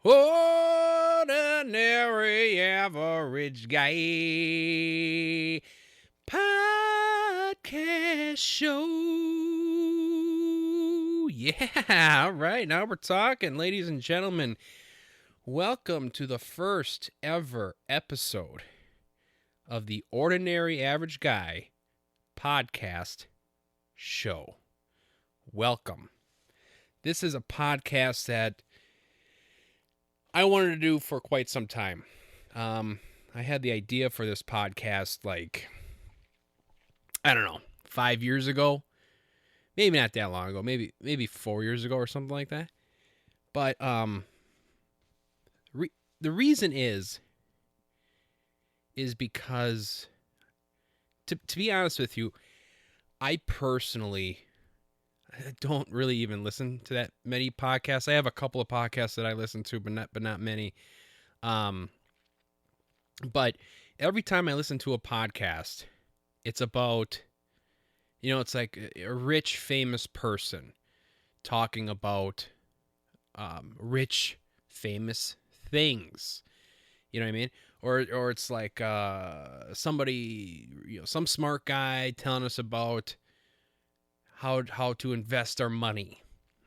Ordinary average guy podcast show. Yeah, all right. Now we're talking, ladies and gentlemen. Welcome to the first ever episode of the Ordinary Average Guy podcast show. Welcome. This is a podcast that I wanted to do for quite some time. I had the idea for this podcast I don't know, 5 years ago. Maybe not that long ago. Maybe 4 years ago or something like that. But the reason is because, to be honest with you, I personally don't really even listen to that many podcasts. I have a couple of podcasts that I listen to, but not many. But every time I listen to a podcast, it's about, it's like a rich, famous person talking about rich, famous things. You know what I mean? Or it's like somebody, some smart guy telling us about how to invest our money,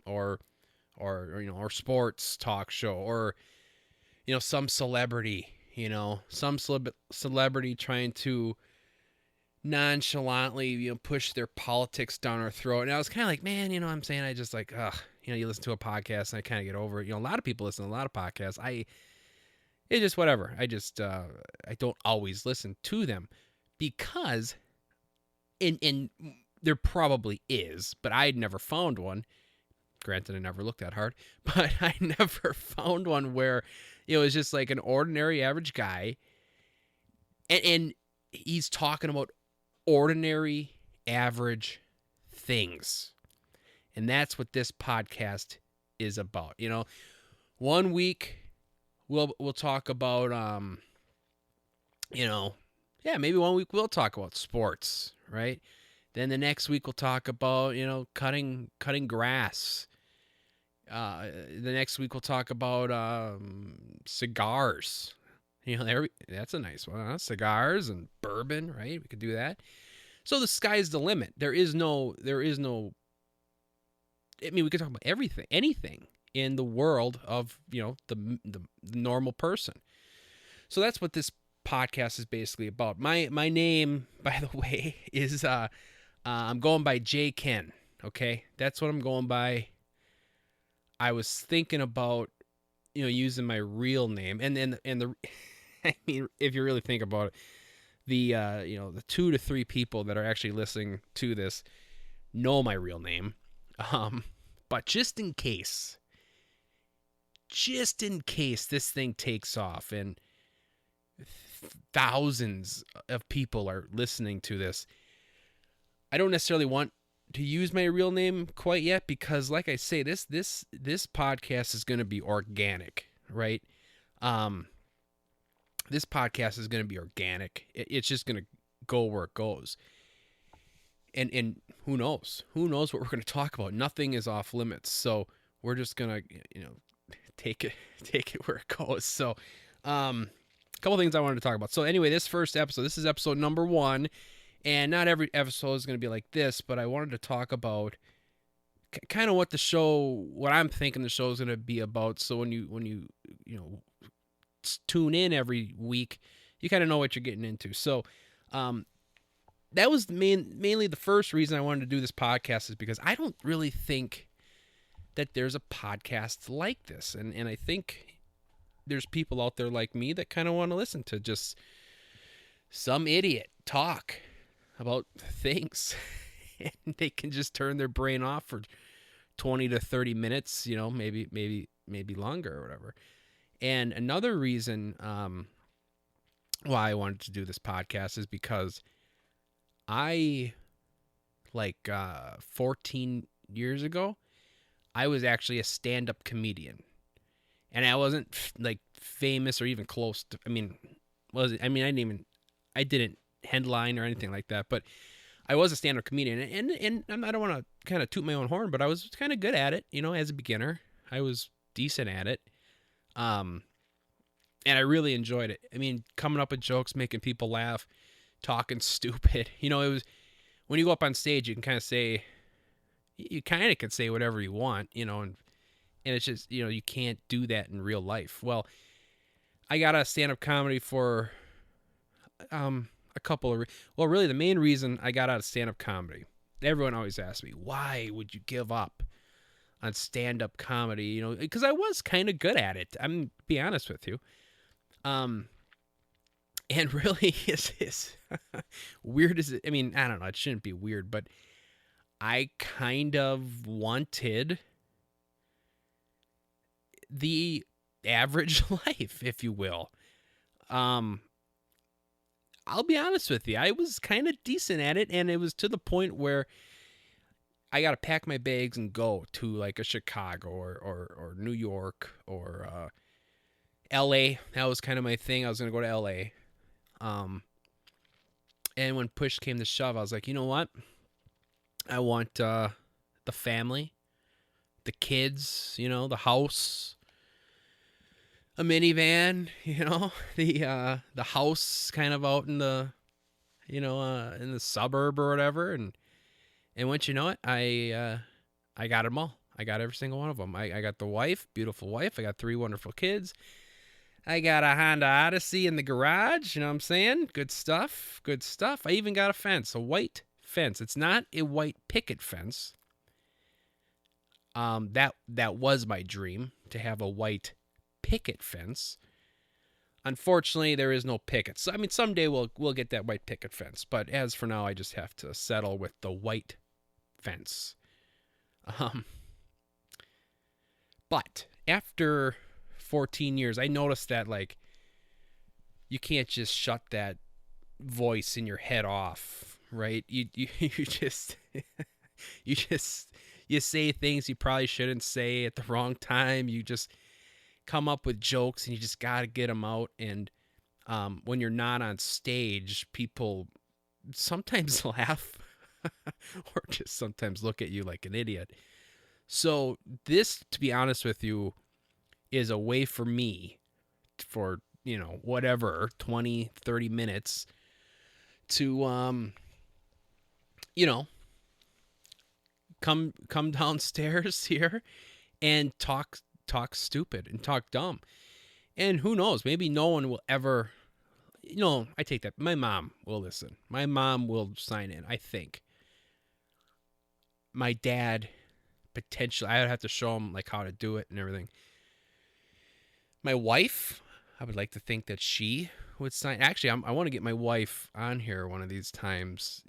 or sports talk show, or some celebrity, some celebrity trying to nonchalantly push their politics down our throat. And I was kind of like, man, I'm saying, I just like, you listen to a podcast and I kind of get over it. A lot of people listen to a lot of podcasts. It's just whatever. I don't always listen to them because in there probably is, but I'd never found one. Granted, I never looked that hard, but I never found one where it was just like an ordinary average guy, and he's talking about ordinary average things. And that's what this podcast is about. 1 week we'll talk about maybe 1 week we'll talk about sports, right? Then the next week we'll talk about, cutting grass. The next week we'll talk about cigars. That's a nice one, huh? Cigars and bourbon, right? We could do that. So the sky's the limit. There is no. I mean, we could talk about anything in the world of the normal person. So that's what this podcast is basically about. My name, by the way, is I'm going by J-Kenn. Okay, that's what I'm going by. I was thinking about using my real name, and the I mean, if you really think about it, the 2 to 3 people that are actually listening to this know my real name. But just in case this thing takes off and thousands of people are listening to this, I don't necessarily want to use my real name quite yet, because like I say, this podcast is going to be organic, right? This podcast is going to be organic. It's just going to go where it goes. And who knows what we're going to talk about. Nothing is off limits. So we're just going to, take it where it goes. So, a couple things I wanted to talk about. So anyway, this is episode number 1. And not every episode is going to be like this, but I wanted to talk about kind of what I'm thinking the show is going to be about. So when you tune in every week, you kind of know what you're getting into. So that was mainly the first reason I wanted to do this podcast, is because I don't really think that there's a podcast like this. And I think there's people out there like me that kind of want to listen to just some idiot talk about things, and they can just turn their brain off for 20 to 30 minutes, maybe longer or whatever. And another reason why I wanted to do this podcast is because I, 14 years ago, I was actually a stand-up comedian. And I wasn't famous or even close to, I didn't headline or anything like that, but I was a stand-up comedian, and I don't want to kind of toot my own horn, but I was kind of good at it, as a beginner. I was decent at it. Um, and I really enjoyed it. I mean, coming up with jokes, making people laugh, talking stupid. It was when you go up on stage, you can kind of say, you kind of can say whatever you want, and it's just, you can't do that in real life. Well, I got out of stand up comedy for a couple of, well, really the main reason I got out of stand up comedy. Everyone always asks me, why would you give up on stand up comedy? Because I was kind of good at it. I'm be honest with you. And really, is weird as it. I mean, I don't know. It shouldn't be weird, but I kind of wanted the average life, if you will. I'll be honest with you. I was kind of decent at it, and it was to the point where I got to pack my bags and go to like a Chicago or New York or L.A. That was kind of my thing. I was going to go to L.A. And when push came to shove, I was like, you know what? I want the family, the kids, the house, a minivan, the house kind of out in the, in the suburb or whatever. And once you know it, I got them all. I got every single one of them. I got the wife, beautiful wife. I got 3 wonderful kids. I got a Honda Odyssey in the garage. You know what I'm saying? Good stuff. Good stuff. I even got a fence, a white fence. It's not a white picket fence. That was my dream, to have a white picket fence. Unfortunately, there is no pickets. So, I mean, someday we'll get that white picket fence. But as for now, I just have to settle with the white fence. But after 14 years, I noticed that, like, you can't just shut that voice in your head off, right? You just you say things you probably shouldn't say at the wrong time. You just come up with jokes, and you just got to get them out. And when you're not on stage, people sometimes laugh or just sometimes look at you like an idiot. So this, to be honest with you, is a way for me, for, whatever, 20, 30 minutes to, come downstairs here and talk stupid and talk dumb. And who knows, maybe no one will ever, I take that. My mom will listen. My mom will sign in, I think. My dad, potentially, I would have to show him like how to do it and everything. My wife, I would like to think that she would sign. Actually, I want to get my wife on here one of these times,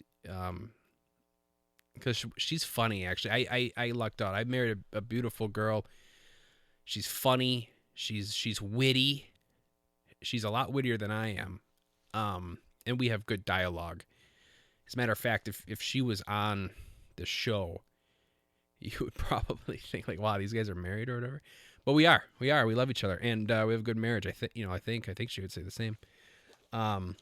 because she's funny. Actually, I lucked out. I married a beautiful girl. She's funny. She's witty. She's a lot wittier than I am. And we have good dialogue. As a matter of fact, if she was on the show, you would probably think like, wow, these guys are married or whatever. But we are. We love each other, and we have a good marriage. I think. I think she would say the same. But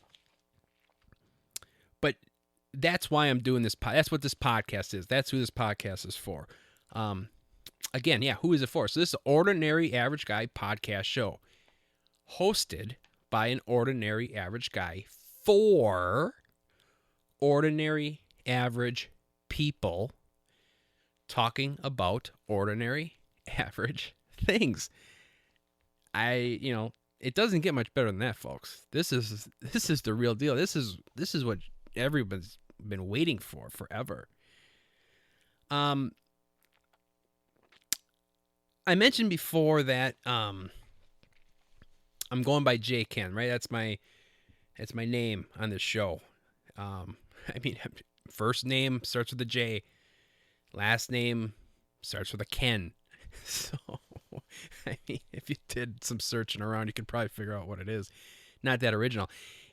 that's why I'm doing this. That's what this podcast is. That's who this podcast is for. Again, yeah, who is it for? So this is an Ordinary Average Guy podcast show, hosted by an ordinary average guy for ordinary average people, talking about ordinary average things. It doesn't get much better than that, folks. This is the real deal. This is what everyone's been waiting for forever. I mentioned before that I'm going by J-Kenn, right? That's my name on this show. First name starts with a J, last name starts with a Ken. So, if you did some searching around, you could probably figure out what it is. Not that original.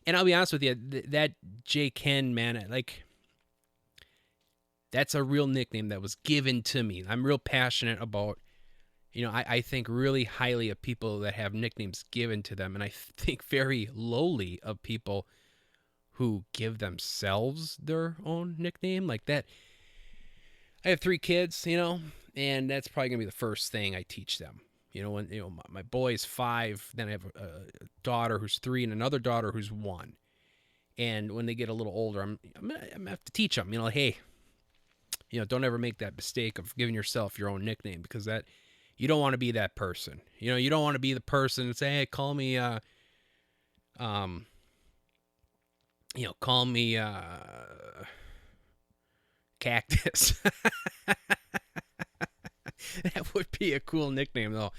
And I'll be honest with you, that J-Kenn, man, that's a real nickname that was given to me. I'm real passionate about, I think really highly of people that have nicknames given to them. And I think very lowly of people who give themselves their own nickname like that. I have 3 kids, and that's probably going to be the first thing I teach them. When my boy's 5, then I have a daughter who's 3 and another daughter who's 1. And when they get a little older, I'm gonna have to teach them, hey, don't ever make that mistake of giving yourself your own nickname, because that you don't want to be that person. You don't want to be the person that say, hey, call me Cactus. That would be a cool nickname, though.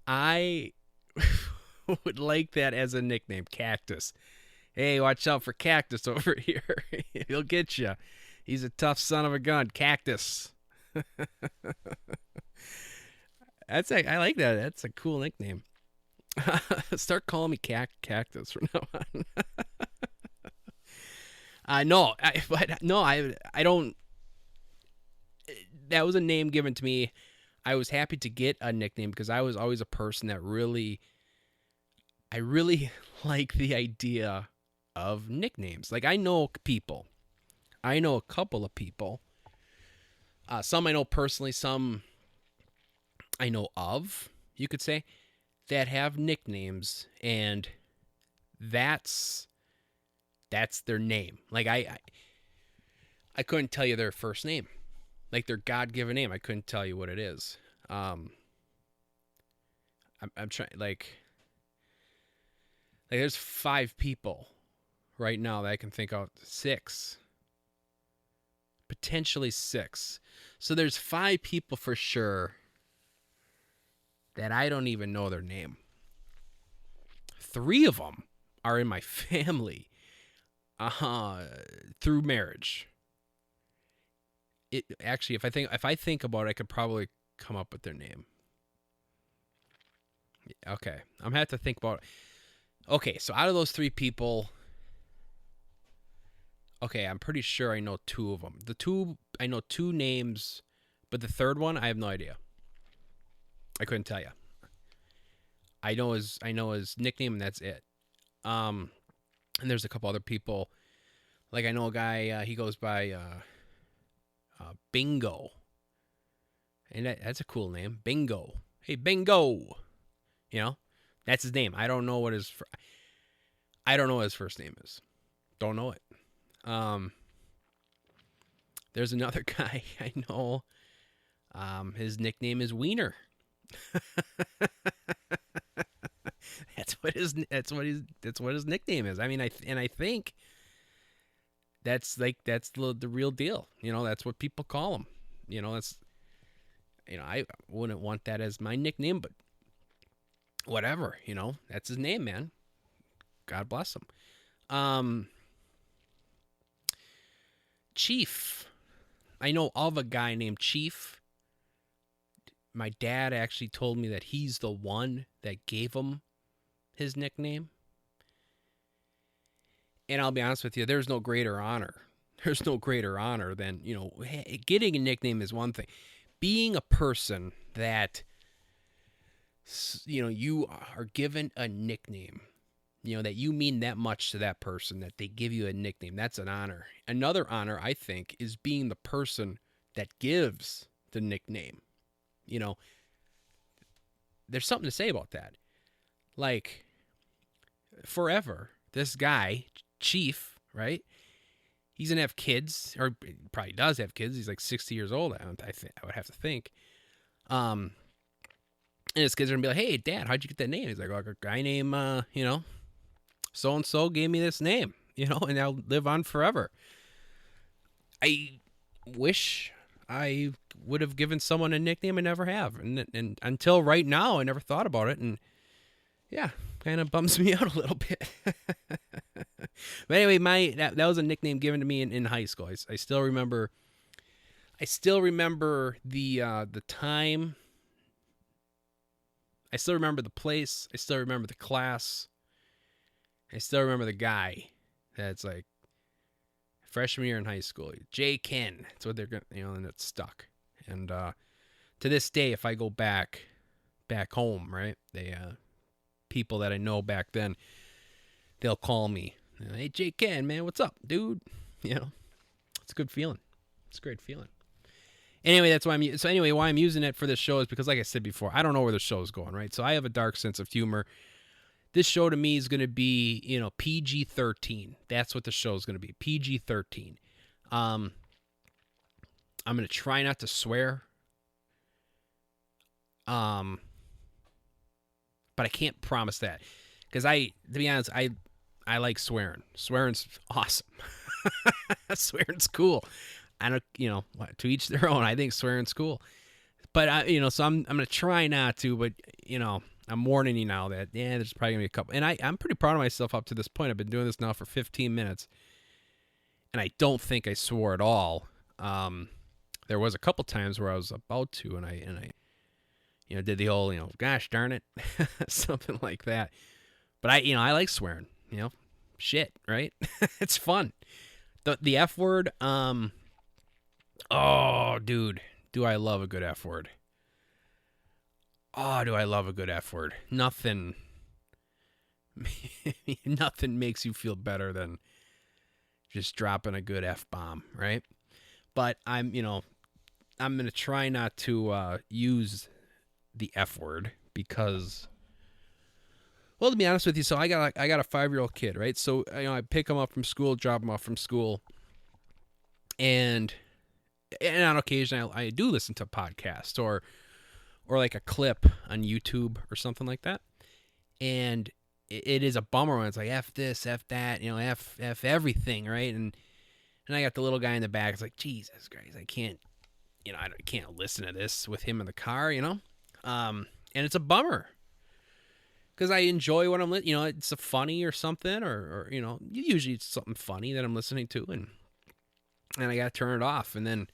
I would like that as a nickname, Cactus. Hey, watch out for Cactus over here. He'll get you. He's a tough son of a gun, Cactus. I like that. That's a cool nickname. Start calling me Cactus from now on. I don't. That was a name given to me. I was happy to get a nickname because I was always a person that I really like the idea of nicknames. Like, I know a couple of people. Some I know personally, some I know of, you could say, that have nicknames, and that's their name. Like, I couldn't tell you their first name. Like, their God-given name, I couldn't tell you what it is. I'm trying, like there's 5 people right now that I can think of. 6. Potentially 6. So there's 5 people for sure that I don't even know their name. 3 of them are in my family through marriage. It actually, if I think about it, I could probably come up with their name. Okay, I'm gonna have to think about it. Okay, so out of those 3 people, okay, I'm pretty sure I know 2 of them. I know 2 names, but the third one, I have no idea. I couldn't tell you. I know his nickname, and that's it. And there's a couple other people. Like, I know a guy. He goes by Bingo, and that's a cool name, Bingo. Hey, Bingo. That's his name. I don't know what his first name is. Don't know it. There's another guy I know. His nickname is Wiener. That's what his nickname is. I mean, I think that's the real deal. That's what people call him. I wouldn't want that as my nickname, but whatever. That's his name, man. God bless him. Chief. I know of a guy named Chief. My dad actually told me that he's the one that gave him his nickname. And I'll be honest with you, there's no greater honor. There's no greater honor than, getting a nickname is one thing. Being a person that, you are given a nickname, that you mean that much to that person, that they give you a nickname, that's an honor. Another honor, I think, is being the person that gives the nickname. There's something to say about that. Like, forever, this guy, Chief, right? He's gonna have kids, or he probably does have kids. He's like 60 years old. I would have to think. And his kids are gonna be like, "Hey, Dad, how'd you get that name?" He's like, "Well, a guy named, so and so gave me this name, and I'll live on forever." I wish I would have given someone a nickname. I never have, and until right now, I never thought about it, and yeah, kind of bums me out a little bit. But anyway, that was a nickname given to me in high school. I still remember. I still remember the time. I still remember the place. I still remember the class. I still remember the guy. That's like freshman year in high school. J-Kenn. That's what they're going to, and it's stuck. And to this day, if I go back home, right, they people that I know back then, they'll call me. Hey, J-Kenn, man, what's up, dude? It's a good feeling. It's a great feeling. Anyway, that's why why I'm using it for this show is because, like I said before, I don't know where the show is going, right? So I have a dark sense of humor. This show to me is going to be, PG-13. That's what the show is going to be, PG-13. I'm going to try not to swear. But I can't promise that because to be honest, I like swearing. Swearing's awesome. Swearing's cool. I don't, to each their own. I think swearing's cool. But so I'm going to try not to, but I'm warning you now that there's probably going to be a couple. And I'm pretty proud of myself up to this point. I've been doing this now for 15 minutes. And I don't think I swore at all. There was a couple times where I was about to, and I did the whole, gosh darn it, something like that. But I like swearing, shit, right? It's fun. The F word, oh, dude, do I love a good F word. Oh, do I love a good F word. Nothing makes you feel better than just dropping a good F-bomb, right? But I'm going to try not to use the F word because, well, to be honest with you, so I got a 5-year-old kid, right? So I pick him up from school, drop him off from school, and on occasion I do listen to podcasts or like a clip on YouTube or something like that, and it is a bummer when it's like F this, F that, F everything, right? And I got the little guy in the back. It's like, Jesus Christ, I can't listen to this with him in the car, and it's a bummer because I enjoy what I'm listening. It's a funny or something, or usually it's something funny that I'm listening to, and I got to turn it off, and then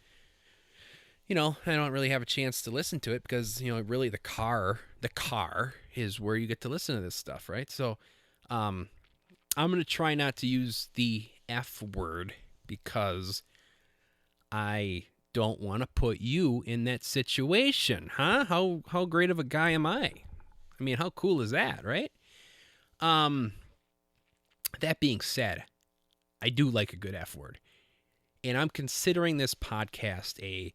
I don't really have a chance to listen to it because really the car is where you get to listen to this stuff, right? So, I'm gonna try not to use the F word because I don't want to put you in that situation, huh? How great of a guy am I? I mean, how cool is that, right? That being said, I do like a good F word, and I'm considering this podcast a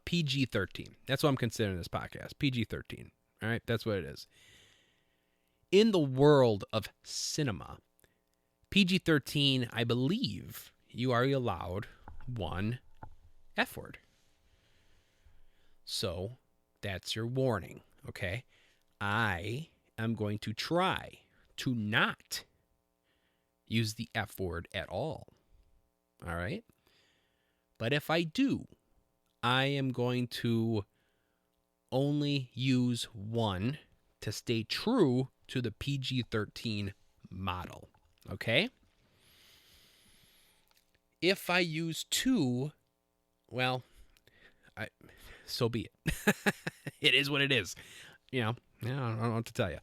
PG-13. That's what I'm considering this podcast, PG-13. All right, that's what it is. In the world of cinema, PG-13, I believe you are allowed one F word. So that's your warning, okay? I am going to try to not use the F word at all. All right? But if I do, I am going to only use one to stay true to the PG-13 model. Okay? If I use two, well, so be it. It is what it is. I don't know what to tell you.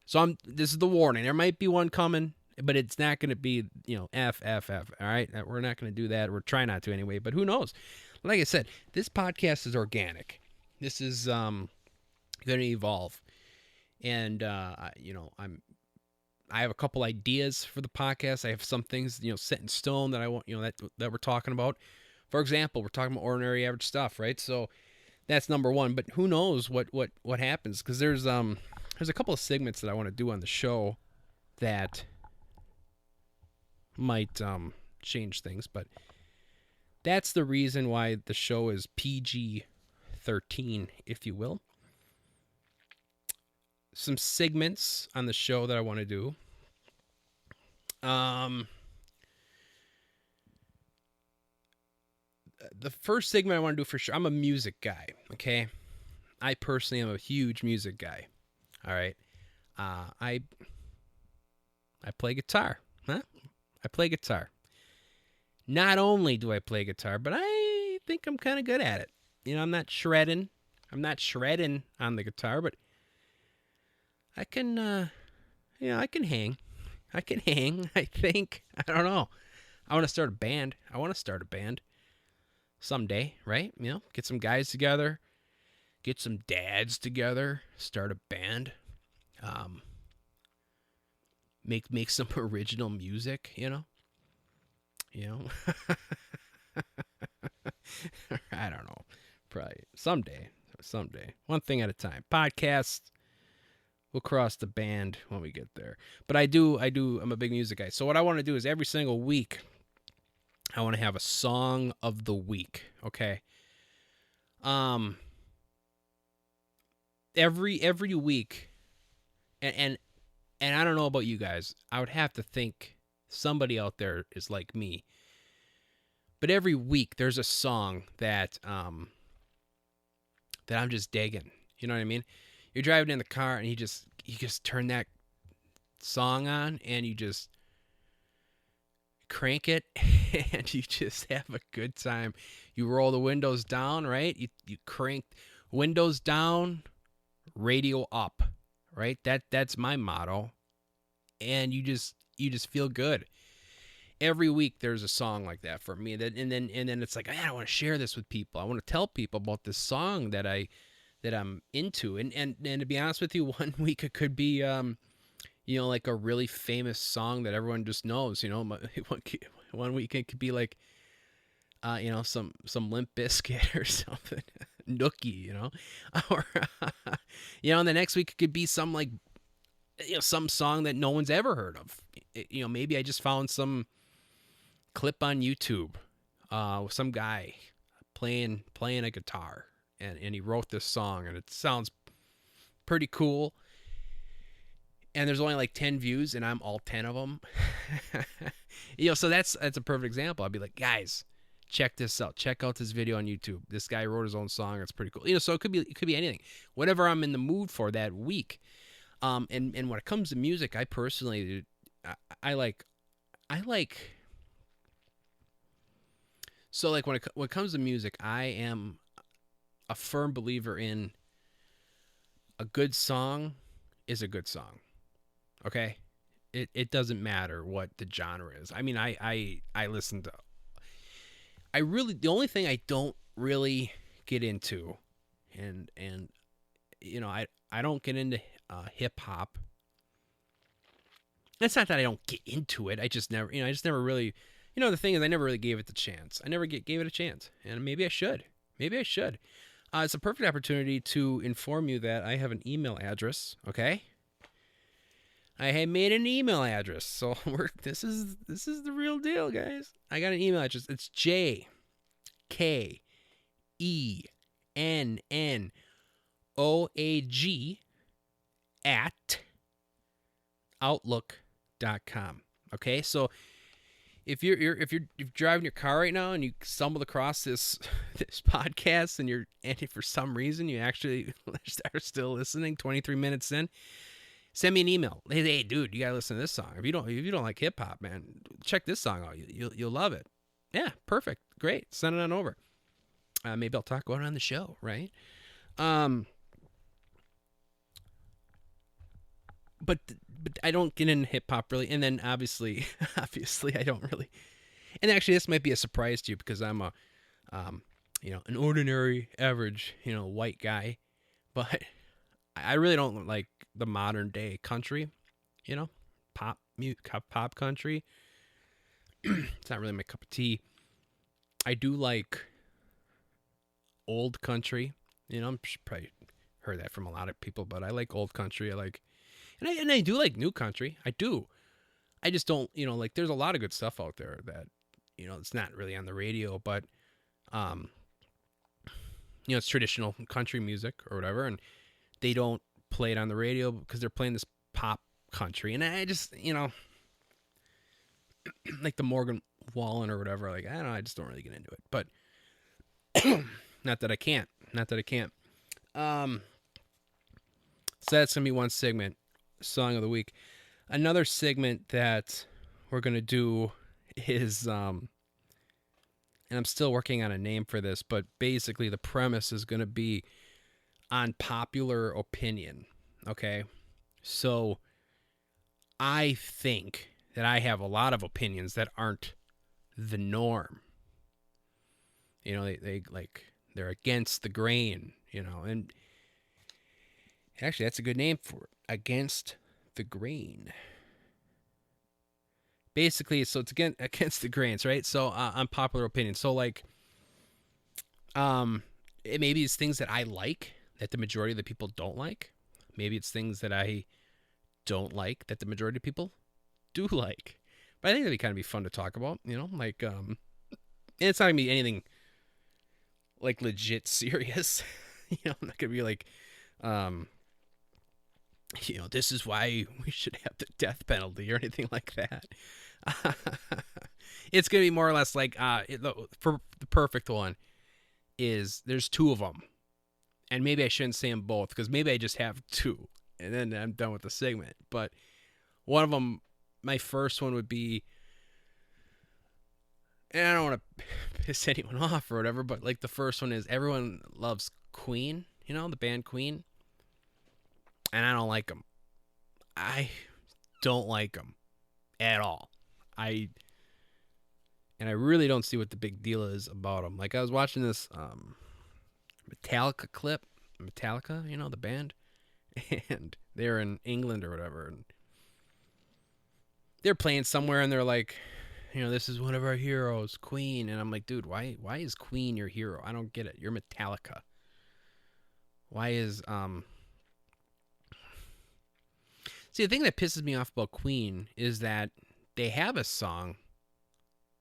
So this is the warning. There might be one coming, but it's not going to be, F. All right? We're not going to do that. We're trying not to anyway, but who knows? Like I said, this podcast is organic. This is going to evolve. And, I have a couple ideas for the podcast. I have some things, set in stone that I want, that we're talking about. For example, we're talking about ordinary average stuff, right? So that's number one. But who knows what happens? Because there's a couple of segments that I want to do on the show that might change things. But that's the reason why the show is PG-13, if you will. Some segments on the show that I want to do. The first segment I want to do for sure, I'm a music guy, okay? I personally am a huge music guy, all right? I play guitar, huh? I play guitar. Not only do I play guitar, but I think I'm kind of good at it. I'm not shredding. I'm not shredding on the guitar, but I can, I can hang. I think. I don't know. I want to start a band. Someday, right? Get some guys together. Get some dads together. Start a band. Make some original music, I don't know. Probably someday. Someday. One thing at a time. Podcast. We'll cross the band when we get there. But I'm a big music guy. So what I want to do is every single week, I want to have a song of the week. Okay. Um, every week, and I don't know about you guys. I would have to think somebody out there is like me. But every week there's a song that that I'm just digging. You know what I mean? You're driving in the car and you just turn that song on and you just crank it and you just have a good time. You roll the windows down, right? You crank windows down, radio up, right? That's my motto. And you just feel good. Every week there's a song like that for me. And then it's like, I want to share this with people. I want to tell people about this song that I'm into. And to be honest with you, one week it could be like a really famous song that everyone just knows. One week it could be like some Limp Bizkit or something, Nookie, or and the next week it could be some like some song that no one's ever heard of. Maybe I just found some clip on YouTube with some guy playing a guitar, and he wrote this song, and it sounds pretty cool. And there's only like 10 views, and I'm all 10 of them. So that's a perfect example. I'd be like, guys, check this out. Check out this video on YouTube. This guy wrote his own song. It's pretty cool. So it could be anything, whatever I'm in the mood for that week. And when it comes to music, I personally, I like. So like when it comes to music, I am a firm believer in a good song is a good song. Okay? It doesn't matter what the genre is. I mean, I listen to, the only thing I don't really get into, and I don't get into hip hop. It's not that I don't get into it. I just never really, the thing is, I never really gave it the chance. I never gave it a chance, and maybe I should. It's a perfect opportunity to inform you that I have an email address. Okay, I had made an email address, so this is the real deal, guys. I got an email address. It's JKENNOAG@outlook.com. Okay, so if you're driving your car right now and you stumbled across this podcast and for some reason you actually are still listening 23 minutes in, send me an email. Hey, dude, you gotta listen to this song. If you don't like hip hop, man, check this song out. You'll love it. Yeah, perfect, great. Send it on over. Maybe I'll talk about it on the show, right? But I don't get into hip hop really, and then obviously I don't really. And actually, this might be a surprise to you because I'm an ordinary, average, white guy, but I really don't like the modern day country, pop country. It's not really my cup of tea. I do like old country. I'm probably heard that from a lot of people, but I like old country. And I do like new country. I do. I just don't, like there's a lot of good stuff out there that, it's not really on the radio, but, it's traditional country music or whatever. And they don't play it on the radio because they're playing this pop country. And I just, like the Morgan Wallen or whatever, like, I don't know, I just don't really get into it, but not that I can't. So that's going to be one segment, song of the week. Another segment that we're going to do is, and I'm still working on a name for this, but basically the premise is going to be on popular opinion. Okay. So I think that I have a lot of opinions that aren't the norm. They're against the grain, and actually that's a good name for it. Against the grain. Basically, so it's against the grains, right? So unpopular opinion. So like Maybe it's things that I like that the majority of the people don't like. Maybe it's things that I don't like that the majority of people do like. But I think that'd be fun to talk about, like and it's not gonna be anything like legit serious. I'm not gonna be like, um, this is why we should have the death penalty or anything like that. It's gonna be more or less like, for the perfect one is there's two of them, and maybe I shouldn't say them both because maybe I just have two, and then I'm done with the segment. But one of them, my first one would be, and I don't want to piss anyone off or whatever, but like the first one is everyone loves Queen, the band Queen, and I don't like them. I don't like them at all. And I really don't see what the big deal is about them. Like I was watching this Metallica clip, Metallica, the band, and they're in England or whatever, and they're playing somewhere, and they're like, this is one of our heroes, Queen, and I'm like, dude, why is Queen your hero? I don't get it. You're Metallica. Why is See, the thing that pisses me off about Queen is that they have a song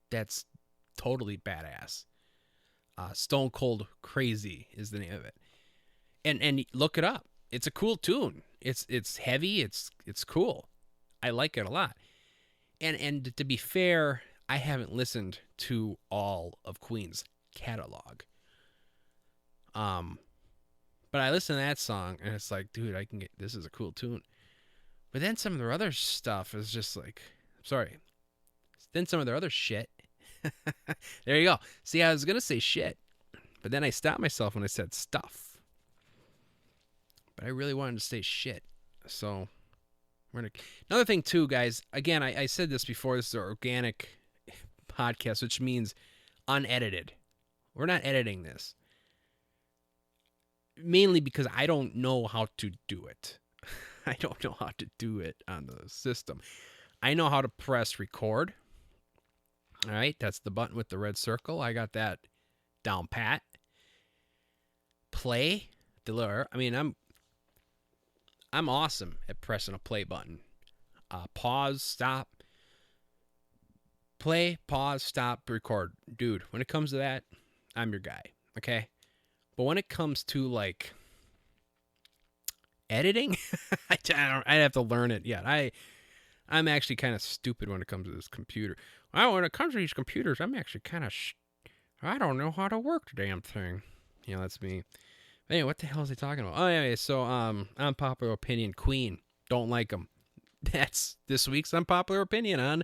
that's totally badass. Stone Cold Crazy is the name of it, and look it up. It's a cool tune. It's heavy. It's cool. I like it a lot. And to be fair, I haven't listened to all of Queen's catalog. But I listened to that song and it's like, dude, this is a cool tune. But then some of their other stuff is just like, sorry. Then some of their other shit. There you go. See, I was gonna say shit, but then I stopped myself when I said stuff. But I really wanted to say shit, so another thing too, guys. Again, I said this before. This is an organic podcast, which means unedited. We're not editing this, mainly because I don't know how to do it. I don't know how to do it on the system. I know how to press record. All right, that's the button with the red circle. I got that down pat. Play, deliver. I mean, I'm awesome at pressing a play button. Pause, stop. Play, pause, stop, record. Dude, when it comes to that, I'm your guy, okay? But when it comes to, like, editing, I'd have to learn it yet. I'm actually kind of stupid when it comes to this computer. Well, when it comes to these computers, I'm actually kind of I don't know how to work the damn thing. That's me. Anyway, what the hell is he talking about? Oh, anyway, so unpopular opinion, Queen. Don't like them. That's this week's unpopular opinion on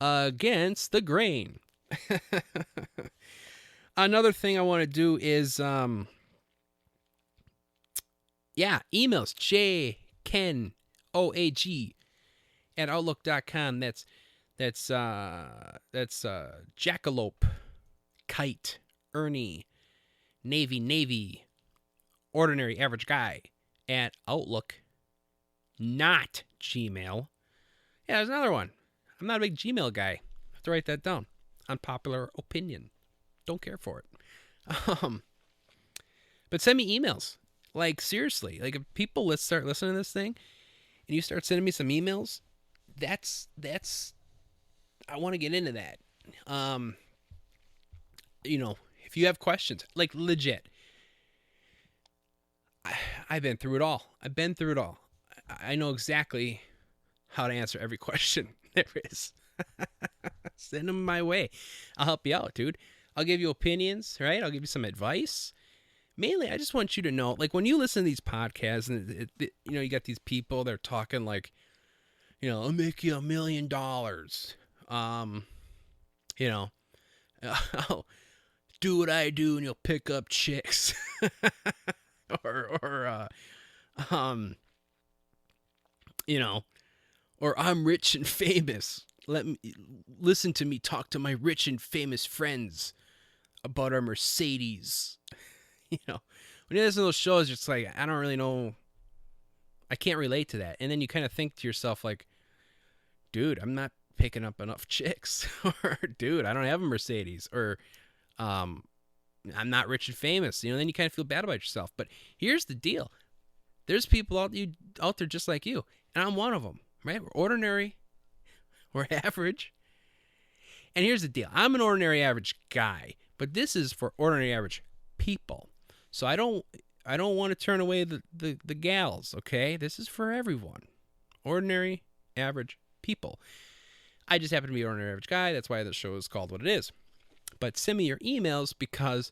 Against the Grain. Another thing I want to do is, emails. J-Kenn, OAG, at Outlook.com. That's Jackalope, Kite, Ernie, Navy, Ordinary Average Guy, at Outlook, not Gmail. Yeah, there's another one. I'm not a big Gmail guy. I have to write that down. Unpopular opinion. Don't care for it. But send me emails. Like, seriously. Like, if people start listening to this thing, and you start sending me some emails, that's I want to get into that. If you have questions, like legit, I've been through it all. I know exactly how to answer every question there is. Send them my way. I'll help you out, dude. I'll give you opinions, right? I'll give you some advice. Mainly, I just want you to know, like, when you listen to these podcasts, and you got these people, they're talking like, I'll make you $1 million. I'll do what I do and you'll pick up chicks. or I'm rich and famous. Listen to me talk to my rich and famous friends about our Mercedes. When you listen to those shows, it's like, I don't really know. I can't relate to that. And then you kind of think to yourself, like, dude, I'm not picking up enough chicks. Or, dude, I don't have a Mercedes. Or, I'm not rich and famous. Then you kind of feel bad about yourself. But here's the deal. There's people out there just like you, and I'm one of them, right? We're ordinary, we're average. And here's the deal. I'm an ordinary average guy, but this is for ordinary average people. So I don't want to turn away the gals, okay? This is for everyone. Ordinary average people. I just happen to be an ordinary average guy. That's why the show is called what it is. But send me your emails because,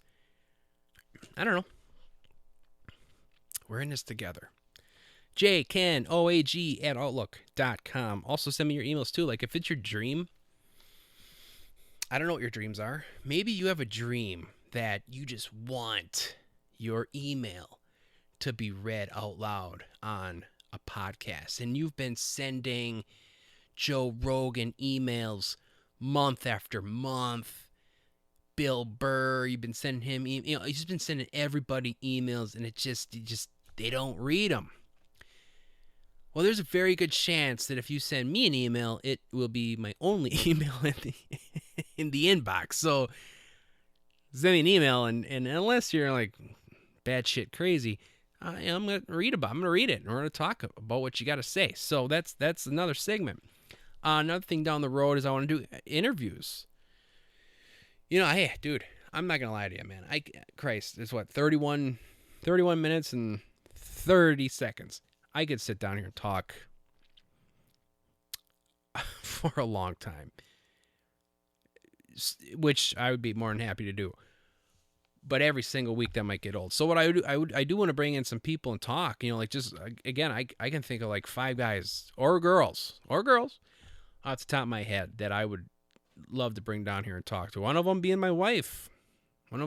I don't know, we're in this together. J-Kenn, OAG at Outlook.com. Also send me your emails too. Like if it's your dream, I don't know what your dreams are. Maybe you have a dream that you just want your email to be read out loud on a podcast. And you've been sending Joe Rogan emails month after month. Bill Burr, you've been sending him, you've just been sending everybody emails, and they don't read them. Well, there's a very good chance that if you send me an email, it will be my only email in the inbox. So send me an email, and unless you're like bad shit crazy, I'm gonna read it, and we're gonna talk about what you got to say. So that's another segment. Another thing down the road is I want to do interviews. Hey, dude, I'm not gonna lie to you, man. Christ, it's what 31 minutes and 30 seconds. I could sit down here and talk for a long time, which I would be more than happy to do. But every single week that might get old. So what I do want to bring in some people and talk. Just again, I can think of like 5 guys or girls off the top of my head that I would love to bring down here and talk to. One of them being my wife. Get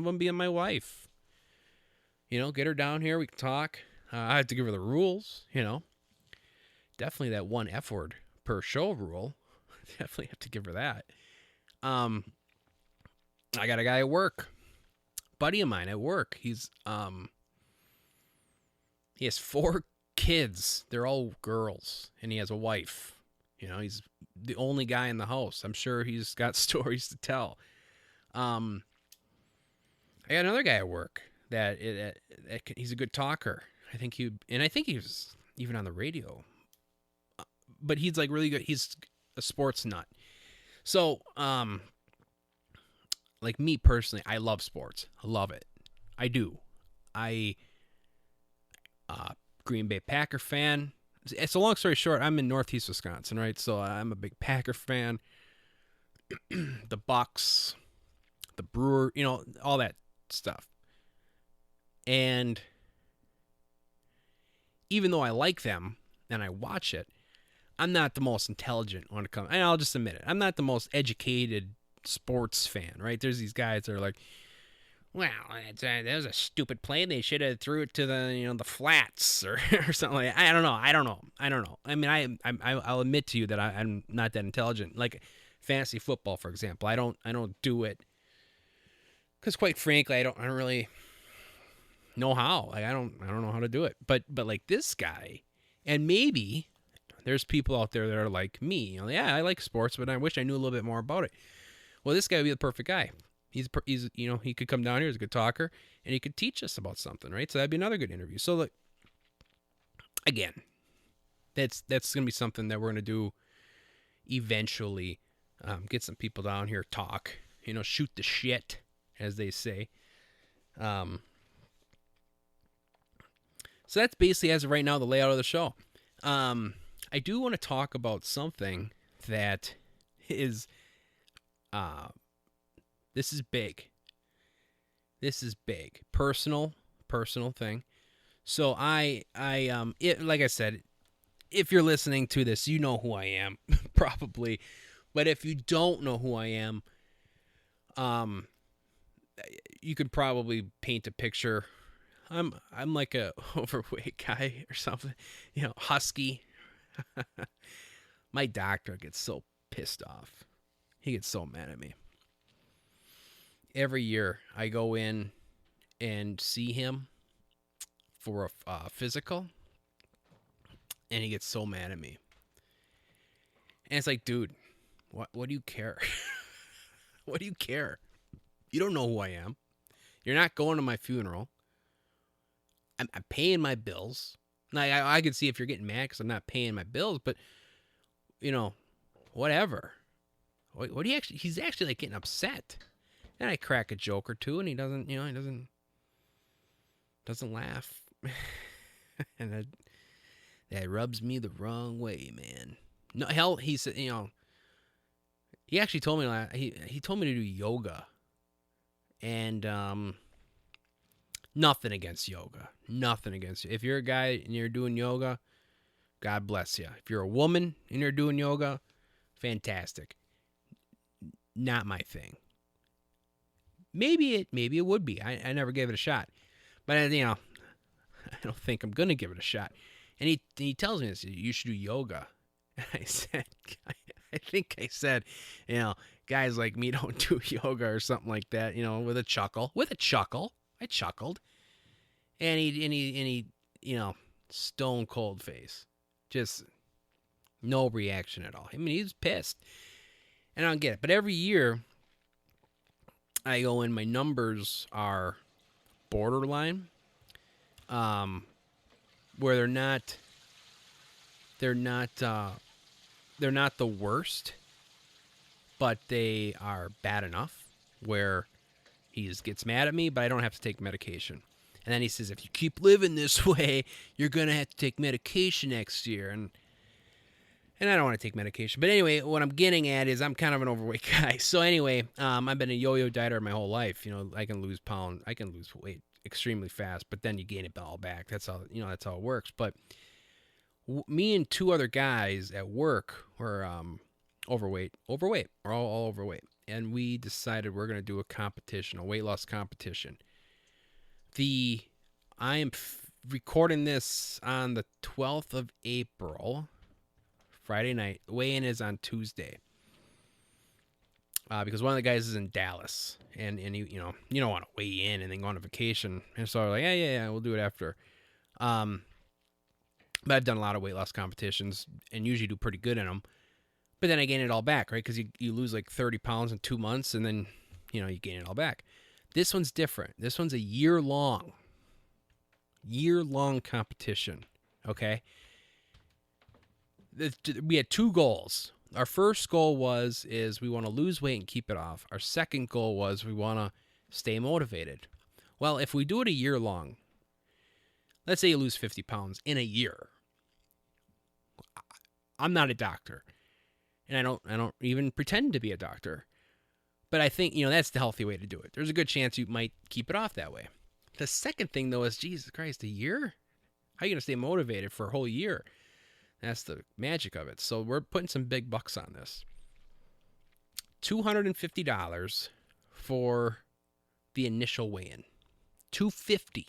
her down here. We can talk. I have to give her the rules, Definitely that one F word per show rule. Definitely have to give her that. I got a guy at work. Buddy of mine at work. He has 4 kids. They're all girls. And he has a wife. He's the only guy in the house. I'm sure he's got stories to tell. I got another guy at work that he's a good talker. I think he was even on the radio. But he's like really good. He's a sports nut. So, like me personally, I love sports. I love it. I do. Green Bay Packer fan. It's a long story short. I'm in Northeast Wisconsin, right? So I'm a big Packer fan. The Bucks, the Brewer, all that stuff. And even though I like them and I watch it, I'm not the most intelligent when it comes. And I'll just admit it. I'm not the most educated sports fan, right? There's these guys that are like, well, that was a stupid play. They should have threw it to the flats or something like that. I don't know. I mean, I'll admit to you that I'm not that intelligent. Like fantasy football, for example, I don't do it because, quite frankly, I don't really know how. Like I don't know how to do it. But like this guy, and maybe there's people out there that are like me. Yeah, I like sports, but I wish I knew a little bit more about it. Well, this guy would be the perfect guy. He's he could come down here. He's a good talker, and he could teach us about something, right? So that'd be another good interview. So like, again, that's gonna be something that we're gonna do eventually. Get some people down here, talk, shoot the shit, as they say. So that's basically, as of right now, the layout of the show. I do want to talk about something that is, this is big. Personal thing. So like I said, if you're listening to this, you know who I am, probably. But if you don't know who I am, you could probably paint a picture. I'm like a overweight guy or something, husky. My doctor gets so pissed off. He gets so mad at me. Every year I go in and see him for a physical, and he gets so mad at me. And it's like, dude, what do you care? What do you care? You don't know who I am. You're not going to my funeral. I'm paying my bills. Now, I could see if you're getting mad because I'm not paying my bills, but, whatever. What do you actually? He's actually like getting upset. And I crack a joke or two, and he doesn't laugh. And that rubs me the wrong way, man. No, hell, he said, he actually told me he told me to do yoga, and nothing against yoga, nothing against you. If you're a guy and you're doing yoga, God bless you. If you're a woman and you're doing yoga, fantastic. Not my thing. Maybe it would be. I never gave it a shot, but I don't think I'm gonna give it a shot. And he tells me this. You should do yoga. And I said, I think I said, guys like me don't do yoga or something like that. With a chuckle. I chuckled, and he stone cold face, just no reaction at all. I mean, he's pissed, and I don't get it. But every year, I go in. My numbers are borderline, where they're not the worst, but they are bad enough where he just gets mad at me, but I don't have to take medication. And then he says, if you keep living this way, you're going to have to take medication next year. And I don't want to take medication. But anyway, what I'm getting at is I'm kind of an overweight guy. So anyway, I've been a yo-yo dieter my whole life. I can lose weight extremely fast, but then you gain it all back. That's how it works. But me and two other guys at work were overweight. We're all overweight. And we decided we're going to do a weight loss competition. I am recording this on the 12th of April, Friday night. The weigh-in is on Tuesday. Because one of the guys is in Dallas, and he, you don't want to weigh in and then go on a vacation. And so I'm like, yeah, we'll do it after. But I've done a lot of weight loss competitions and usually do pretty good in them. But then I gain it all back, right? Because you lose like 30 pounds in 2 months, and then, you gain it all back. This one's different. This one's a year-long competition, okay? We had two goals. Our first goal is we want to lose weight and keep it off. Our second goal was we want to stay motivated. Well, if we do it a year long, let's say you lose 50 pounds in a year. I'm not a doctor. And I don't even pretend to be a doctor. But I think, that's the healthy way to do it. There's a good chance you might keep it off that way. The second thing, though, is, Jesus Christ, a year? How are you going to stay motivated for a whole year? That's the magic of it. So we're putting some big bucks on this. $250 for the initial weigh-in. $250.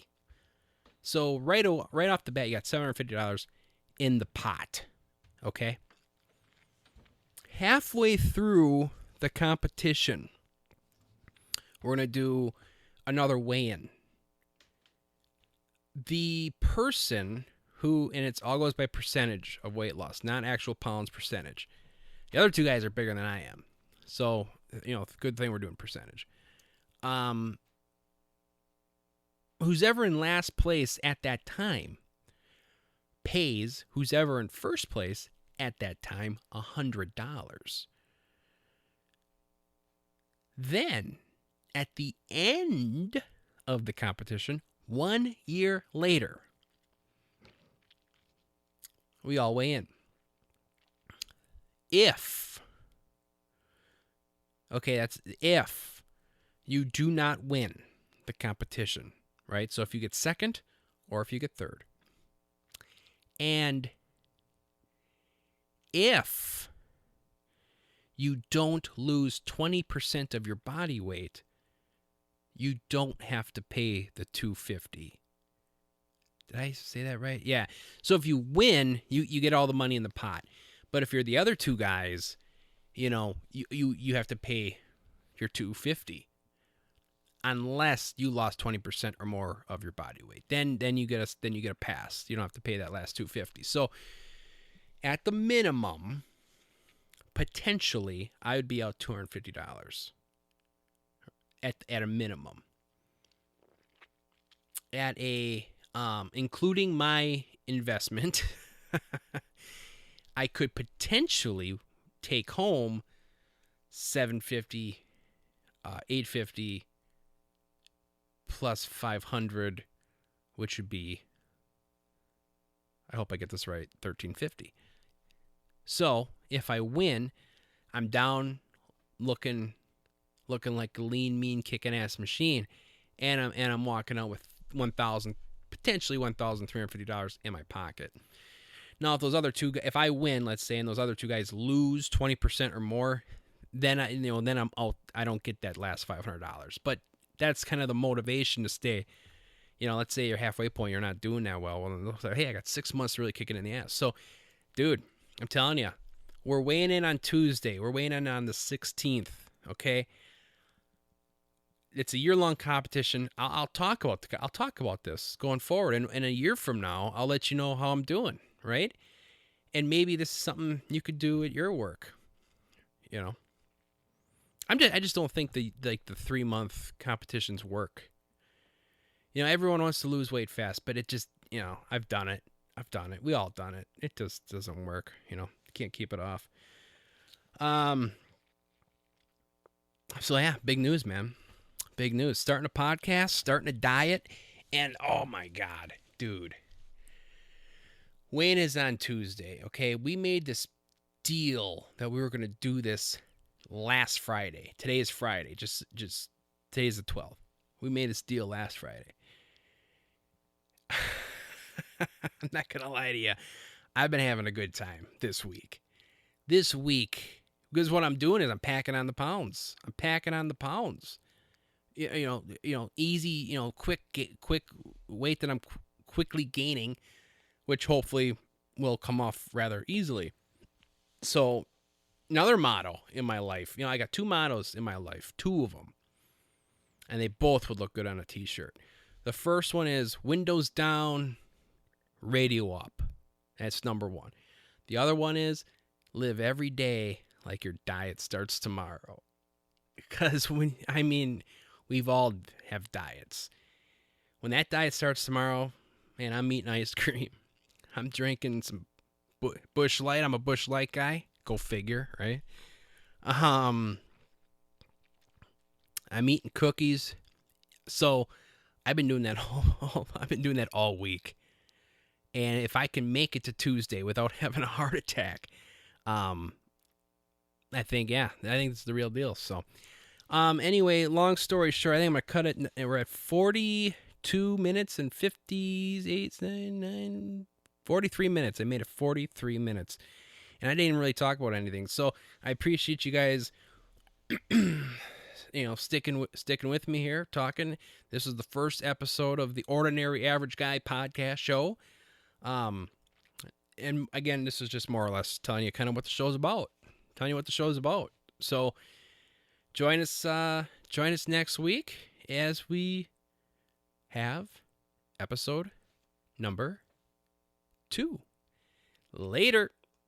So right off the bat, you got $750 in the pot. Okay? Halfway through the competition, we're going to do another weigh-in. The person who, and it all goes by percentage of weight loss, not actual pounds, percentage. The other two guys are bigger than I am. So, good thing we're doing percentage. Who's ever in last place at that time pays who's ever in first place at that time $100. Then, at the end of the competition, 1 year later, we all weigh in. If you do not win the competition, right? So if you get second or if you get third. And if you don't lose 20% of your body weight, you don't have to pay the $250. Did I say that right? Yeah. So if you win, you get all the money in the pot. But if you're the other two guys, you have to pay your $250 unless you lost 20% or more of your body weight. Then you get a pass. You don't have to pay that last $250. So at the minimum, potentially, I would be out $250 at a minimum. at a including my investment, I could potentially take home 750, 850 plus 500, which would be, I hope I get this right, 1350. So if I win, I'm down looking like a lean, mean, kicking ass machine, and I'm walking out with potentially $1,350 in my pocket. Now, if I win, let's say, and those other two guys lose 20% or more, then I'm out. I don't get that last $500. But that's kind of the motivation to stay. Let's say you're halfway point, you're not doing that well. Well, like, hey, I got 6 months to really kick it in the ass. So, dude, I'm telling you, we're weighing in on Tuesday. We're weighing in on the 16th. Okay, it's a year-long competition. I'll talk about this going forward, and a year from now, I'll let you know how I'm doing. Right, and maybe this is something you could do at your work. I just don't think the 3-month competitions work. Everyone wants to lose weight fast, but it just, I've done it. We all done it. It just doesn't work. You can't keep it off. So yeah, big news, man. Big news. Starting a podcast, starting a diet, and oh my God, dude. Wayne is on Tuesday, okay? We made this deal that we were going to do this last Friday. Today is Friday. Just today's the 12th. We made this deal last Friday. I'm not going to lie to you. I've been having a good time this week. Because what I'm doing is I'm packing on the pounds. Easy, quick weight that I'm quickly gaining, which hopefully will come off rather easily. So, another motto in my life. I got 2 mottos in my life, 2 of them. And they both would look good on a t-shirt. The first one is windows down, radio up. That's number 1. The other one is live every day like your diet starts tomorrow. Because we've all have diets. When that diet starts tomorrow, man, I'm eating ice cream. I'm drinking some Busch Light. I'm a Busch Light guy. Go figure, right? I'm eating cookies. So I've been doing that all week. And if I can make it to Tuesday without having a heart attack, I think it's the real deal. So, anyway, long story short, I think I'm going to cut it. We're at 42 minutes and 43 minutes. I made it 43 minutes. And I didn't really talk about anything. So I appreciate you guys, sticking with me here, talking. This is the first episode of the Ordinary Average Guy podcast show. And again, this is just more or less telling you kind of what the show's about. So join us next week as we have episode number 2. Later.